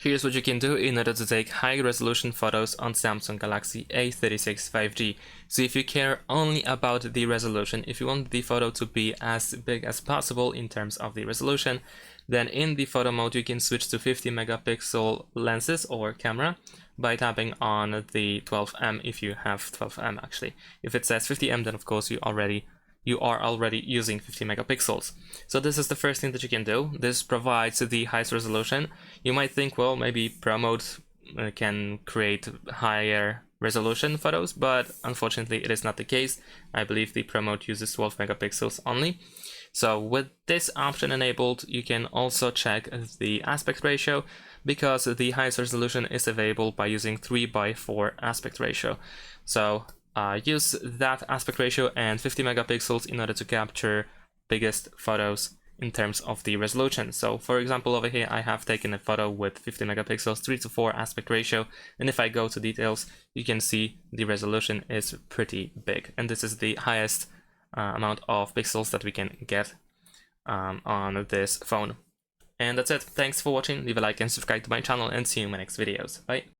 Here's what you can do in order to take high resolution photos on Samsung Galaxy A36 5G. So if you care only about the resolution, if you want the photo to be as big as possible in terms of the resolution, then in the photo mode you can switch to 50 megapixel lenses or camera by tapping on the 12M if you have 12M actually. If it says 50M, then of course you are already using 50 megapixels. So this is the first thing that you can do. This provides the highest resolution. You might think, well, maybe Pro Mode can create higher resolution photos, but unfortunately it is not the case. I believe the Pro Mode uses 12 megapixels only. So with this option enabled, you can also check the aspect ratio, because the highest resolution is available by using 3:4 aspect ratio. So use that aspect ratio and 50 megapixels in order to capture biggest photos in terms of the resolution. So for example, over here I have taken a photo with 50 megapixels, 3:4 aspect ratio, and if I go to details, you can see the resolution is pretty big, and this is the highest amount of pixels that we can get on this phone. And that's it. Thanks for watching. Leave a like and subscribe to my channel, and see you in my next videos. Bye.